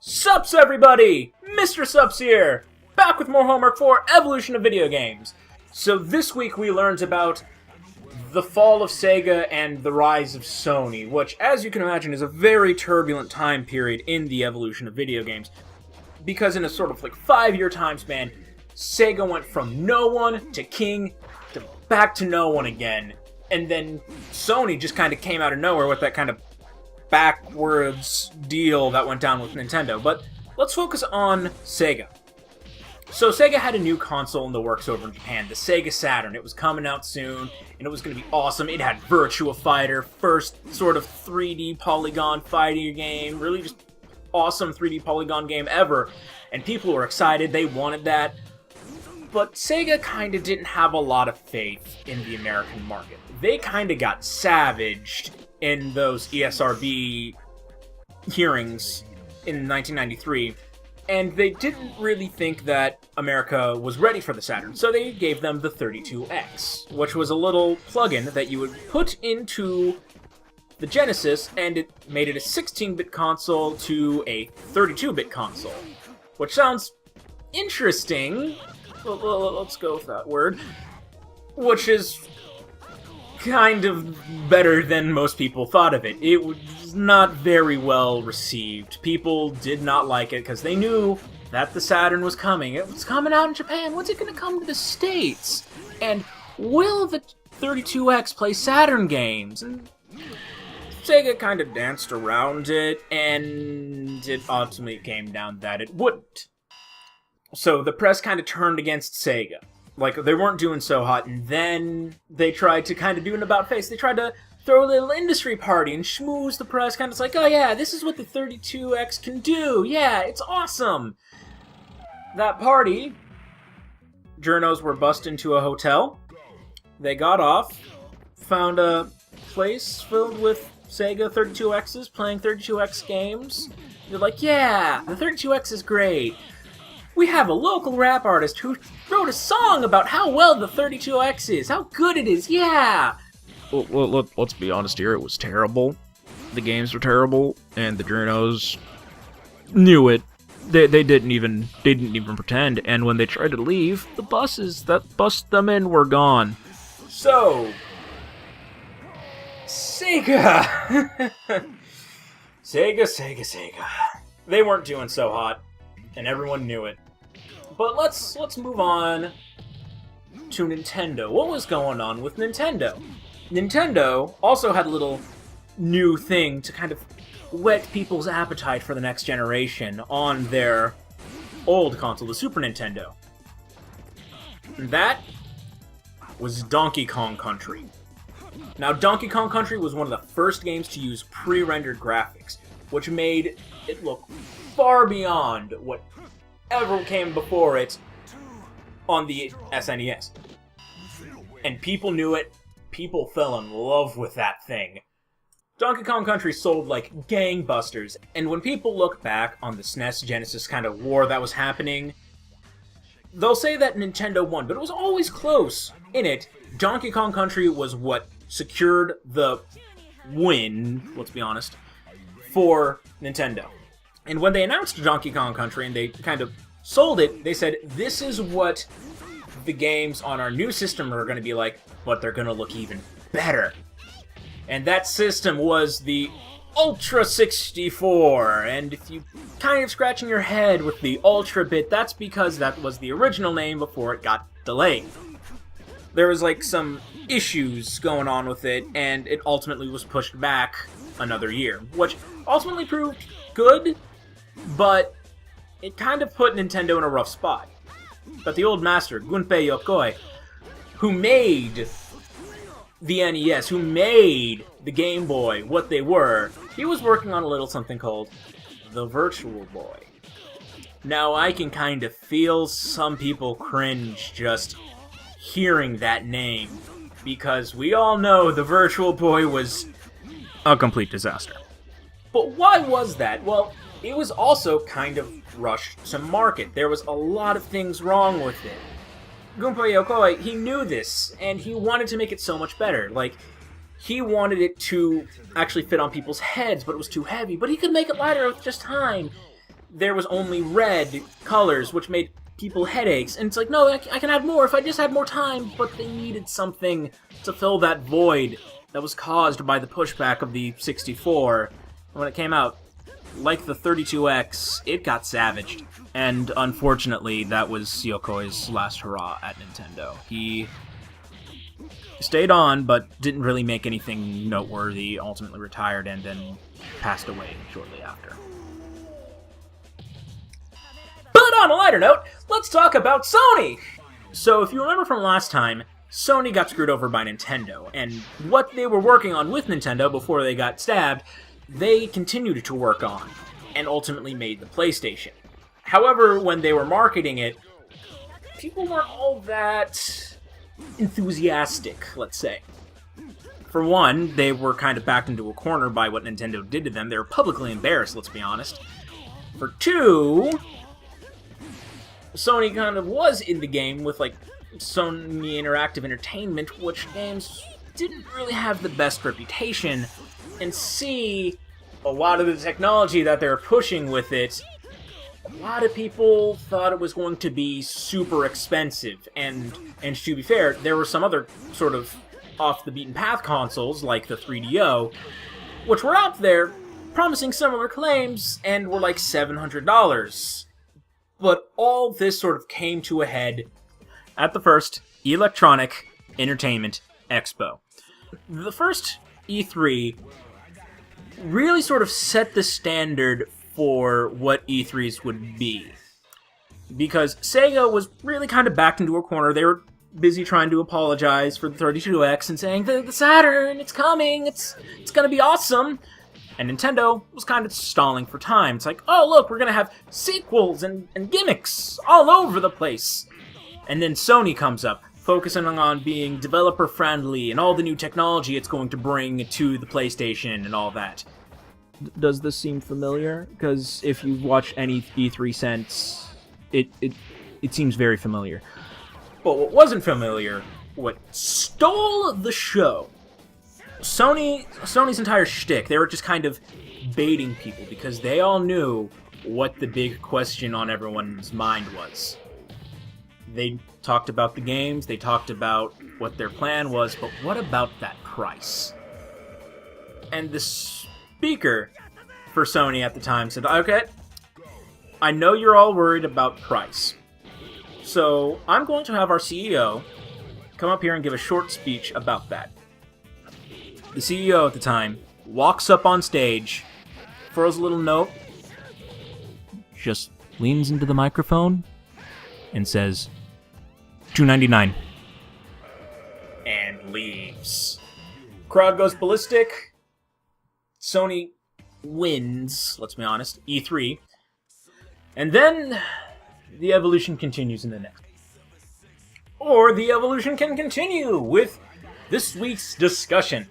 Sups everybody! Mr. Sups here! Back with more homework for Evolution of Video Games. So this week we learned about the fall of Sega and the rise of Sony, which, as you can imagine, is a very turbulent time period in the evolution of video games. Because in a sort of 5-year time span, Sega went from no one to king to back to no one again. And then Sony just kind of came out of nowhere with that kind of backwards deal that went down with Nintendo. But let's focus on Sega. So Sega had a new console in the works over in Japan, the Sega Saturn. It was coming out soon, and it was going to be awesome. It had Virtua Fighter, first sort of 3D polygon fighting game, really just awesome 3D polygon game ever. And people were excited, they wanted that. But Sega kind of didn't have a lot of faith in the American market. They kind of got savaged in those ESRB hearings in 1993, and they didn't really think that America was ready for the Saturn, so they gave them the 32X, which was a little plug-in that you would put into the Genesis, and it made it a 16-bit console to a 32-bit console, which sounds interesting. Let's go with that word, which is kind of better than most people thought of it. It was not very well received. People did not like it because they knew that the Saturn was coming. It was coming out in Japan. When's it going to come to the States? And will the 32X play Saturn games? And Sega kind of danced around it, and it ultimately came down that it wouldn't. So the press kind of turned against Sega. They weren't doing so hot, and then they tried to kind of do an about-face. They tried to throw a little industry party and schmooze the press, kind of like, oh yeah, this is what the 32X can do. Yeah, it's awesome. That party, journos were bussed into a hotel. They got off, found a place filled with Sega 32Xs playing 32X games. They're like, yeah, the 32X is great. We have a local rap artist who wrote a song about how well the 32X is, how good it is, yeah! Well, let's be honest here, it was terrible. The games were terrible, and the journos knew it. They didn't even pretend, and when they tried to leave, the buses that bussed them in were gone. So, Sega! Sega. They weren't doing so hot, and everyone knew it. But let's move on to Nintendo. What was going on with Nintendo? Nintendo also had a little new thing to kind of whet people's appetite for the next generation on their old console, the Super Nintendo. And that was Donkey Kong Country. Now, Donkey Kong Country was one of the first games to use pre-rendered graphics, which made it look far beyond what ever came before it on the SNES. And people knew it. People fell in love with that thing. Donkey Kong Country sold like gangbusters, and when people look back on the SNES Genesis kind of war that was happening, they'll say that Nintendo won, but it was always close. In it, Donkey Kong Country was what secured the win, let's be honest, for Nintendo. And when they announced Donkey Kong Country and they kind of sold it, they said, this is what the games on our new system are going to be like, but they're going to look even better. And that system was the Ultra 64. And if you kind of scratching your head with the Ultra bit, that's because that was the original name before it got delayed. There was some issues going on with it, and it ultimately was pushed back another year, which ultimately proved good, but it kind of put Nintendo in a rough spot. But the old master, Gunpei Yokoi, who made the NES, who made the Game Boy what they were, he was working on a little something called the Virtual Boy. Now, I can kind of feel some people cringe just hearing that name, because we all know the Virtual Boy was a complete disaster. But why was that? Well, it was also kind of rushed to market. There was a lot of things wrong with it. Gunpei Yokoi, he knew this, and he wanted to make it so much better. He wanted it to actually fit on people's heads, but it was too heavy. But he could make it lighter with just time. there was only red colors, which made people headaches. And it's like, no, I can add more if I just had more time. But they needed something to fill that void that was caused by the pushback of the 64. When it came out, like the 32X, it got savaged. And unfortunately, that was Yokoi's last hurrah at Nintendo. He stayed on, but didn't really make anything noteworthy, ultimately retired, and then passed away shortly after. But on a lighter note, let's talk about Sony! So if you remember from last time, Sony got screwed over by Nintendo, and what they were working on with Nintendo before they got stabbed, they continued to work on, and ultimately made the PlayStation. However, when they were marketing it, people weren't all that enthusiastic, let's say. For one, they were kind of backed into a corner by what Nintendo did to them. They were publicly embarrassed, let's be honest. For two, Sony kind of was in the game with, like, Sony Interactive Entertainment, which games didn't really have the best reputation. And C, a lot of the technology that they're pushing with it, a lot of people thought it was going to be super expensive. And to be fair, there were some other sort of off-the-beaten-path consoles, like the 3DO, which were out there promising similar claims and were like $700. But all this sort of came to a head at the first Electronic Entertainment Expo. The first E3 really sort of set the standard for what E3s would be. Because Sega was really kind of backed into a corner. They were busy trying to apologize for the 32X and saying, the Saturn, it's coming, it's gonna be awesome. And Nintendo was kind of stalling for time. It's like, oh look, we're gonna have sequels and gimmicks all over the place. And then Sony comes up, focusing on being developer-friendly and all the new technology it's going to bring to the PlayStation and all that. Does this seem familiar? Because if you've watched any E3 since, it seems very familiar. But what wasn't familiar, what stole the show, Sony's entire shtick, they were just kind of baiting people because they all knew what the big question on everyone's mind was. They talked about the games, they talked about what their plan was, but what about that price? And the speaker for Sony at the time said, okay, I know you're all worried about price, so I'm going to have our CEO come up here and give a short speech about that. The CEO at the time walks up on stage, throws a little note, just leans into the microphone, and says, $299, and leaves. Crowd goes ballistic. Sony wins, let's be honest, E3. And then the evolution continues in the next. Or the evolution can continue with this week's discussion.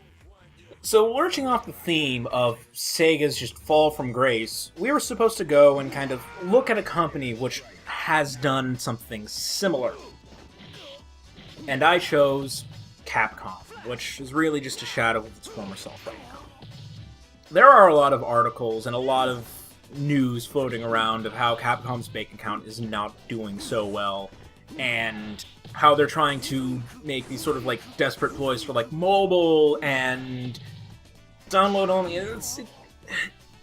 So, lurching off the theme of Sega's just fall from grace, we were supposed to go and kind of look at a company which has done something similar. And I chose Capcom, which is really just a shadow of its former self right now. There are a lot of articles and a lot of news floating around of how Capcom's bank account is not doing so well, and how they're trying to make these sort of like desperate ploys for like mobile and download only.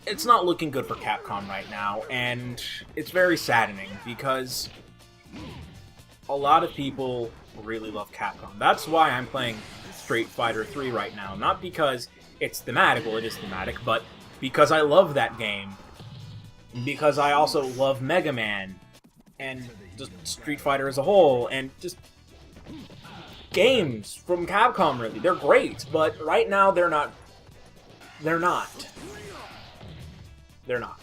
It's not looking good for Capcom right now, and it's very saddening because a lot of people really love Capcom. That's why I'm playing Street Fighter 3 right now. Not because it's thematic, well it is thematic, but because I love that game. Because I also love Mega Man, and just Street Fighter as a whole, and just games from Capcom, really. They're great, but right now they're not. They're not. They're not.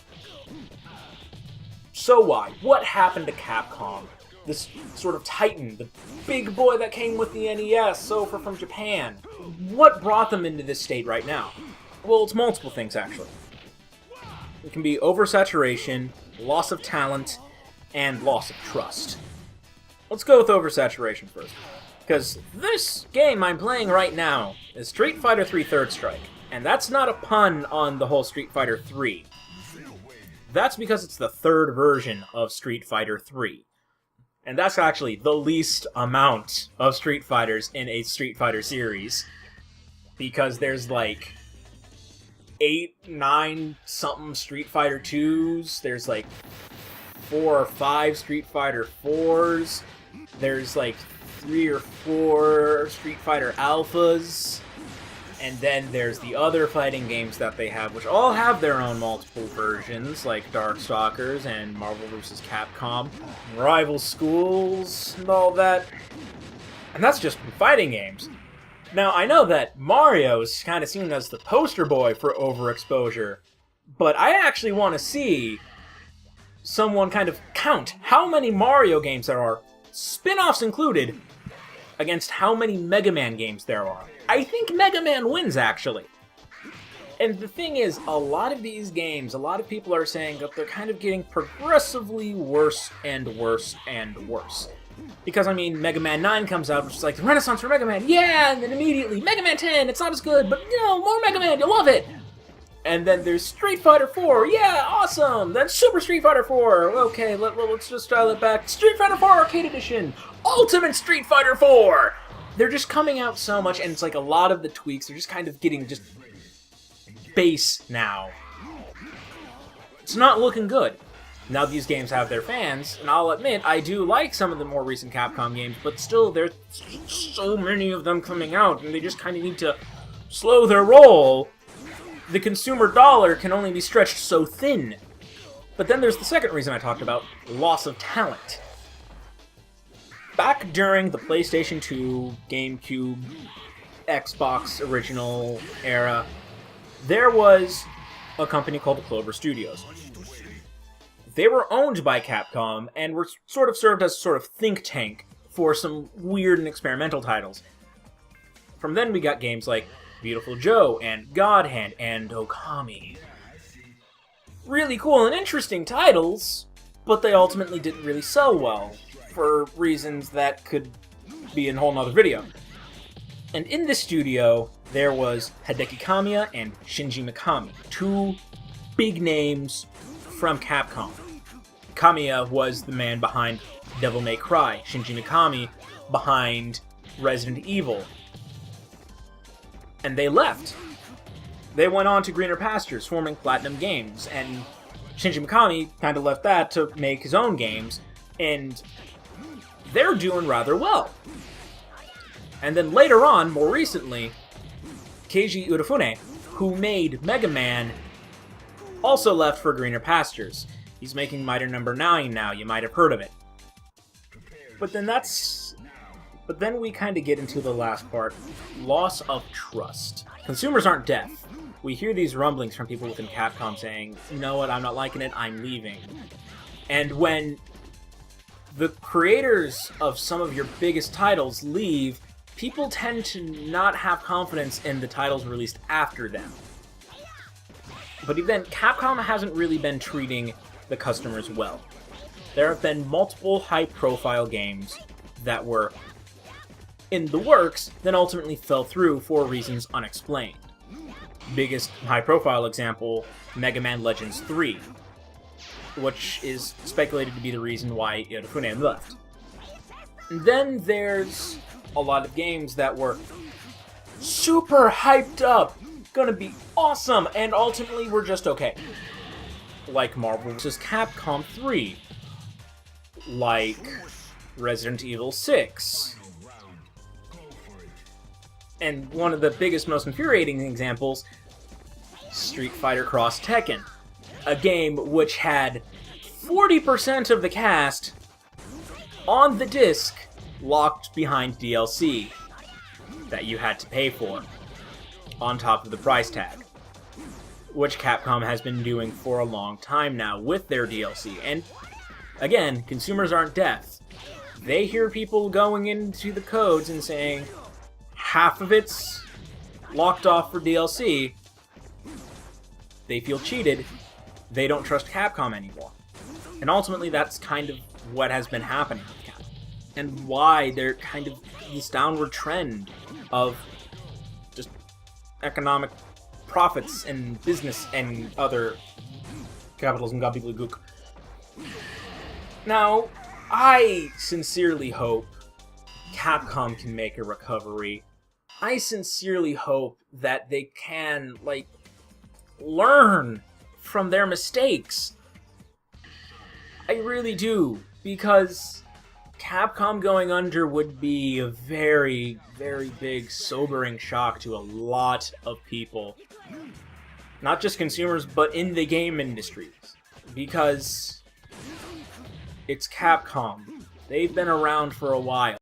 So why? What happened to Capcom? This sort of titan, the big boy that came with the NES, so far from Japan. What brought them into this state right now? Well, it's multiple things, actually. It can be oversaturation, loss of talent, and loss of trust. Let's go with oversaturation first. Because this game I'm playing right now is Street Fighter 3 Third Strike. And that's not a pun on the whole Street Fighter 3. That's because it's the third version of Street Fighter 3. And that's actually the least amount of Street Fighters in a Street Fighter series. Because there's like 8, 9 something Street Fighter 2s. There's like 4 or 5 Street Fighter 4s. There's like 3 or 4 Street Fighter Alphas. And then there's the other fighting games that they have, which all have their own multiple versions, like Darkstalkers and Marvel vs. Capcom, Rival Schools, and all that. And that's just fighting games. Now, I know that Mario's kind of seen as the poster boy for overexposure, but I actually want to see someone kind of count how many Mario games there are, spin-offs included, against how many Mega Man games there are. I think Mega Man wins, actually. And the thing is, a lot of these games, a lot of people are saying that they're kind of getting progressively worse and worse and worse. Because, I mean, Mega Man 9 comes out, which is like the renaissance for Mega Man, yeah, and then immediately, Mega Man 10, it's not as good, but, you know, more Mega Man, you'll love it! And then there's Street Fighter 4, yeah, awesome! Then Super Street Fighter 4, okay, let's just dial it back. Street Fighter 4 Arcade Edition! Ultimate Street Fighter 4! They're just coming out so much, and it's like a lot of the tweaks are just kind of getting just base now. It's not looking good. Now these games have their fans, and I'll admit, I do like some of the more recent Capcom games, but still, there's so many of them coming out, and they just kind of need to slow their roll. The consumer dollar can only be stretched so thin. But then there's the second reason I talked about, loss of talent. Back during the PlayStation 2, GameCube, Xbox original era, there was a company called the Clover Studios. They were owned by Capcom and were sort of served as a sort of think tank for some weird and experimental titles. From then we got games like Beautiful Joe and God Hand and Okami. Really cool and interesting titles, but they ultimately didn't really sell well, for reasons that could be in a whole nother video. And in this studio, there was Hideki Kamiya and Shinji Mikami, two big names from Capcom. Kamiya was the man behind Devil May Cry, Shinji Mikami behind Resident Evil. And they left. They went on to greener pastures, forming Platinum Games, and Shinji Mikami kind of left that to make his own games, and they're doing rather well. And then later on, more recently, Keiji Udafune, who made Mega Man, also left for greener pastures. He's making Mighty Number 9 now, you might have heard of it. But then we kind of get into the last part, loss of trust. Consumers aren't deaf. We hear these rumblings from people within Capcom saying, you know what, I'm not liking it, I'm leaving. And when the creators of some of your biggest titles leave, people tend to not have confidence in the titles released after them. But even Capcom hasn't really been treating the customers well. There have been multiple high-profile games that were in the works, then ultimately fell through for reasons unexplained. Biggest high-profile example, Mega Man Legends 3, which is speculated to be the reason why Udafune left. And then there's a lot of games that were super hyped up, gonna be awesome, and ultimately were just okay. Like Marvel vs. Capcom 3, like Resident Evil 6, and one of the biggest, most infuriating examples, Street Fighter Cross Tekken, a game which had 40% of the cast on the disc locked behind DLC that you had to pay for, on top of the price tag, which Capcom has been doing for a long time now with their DLC. And again, consumers aren't deaf. They hear people going into the codes and saying, half of it's locked off for DLC. They feel cheated. They don't trust Capcom anymore. And ultimately, that's kind of what has been happening with Capcom. And why they're kind of this downward trend of just economic profits and business and other Capitalism gobbledygook. Now, I sincerely hope Capcom can make a recovery. I sincerely hope that they can, like, learn from their mistakes. I really do, because Capcom going under would be a very, very big, sobering shock to a lot of people. Not just consumers, but in the game industries. Because it's Capcom. They've been around for a while.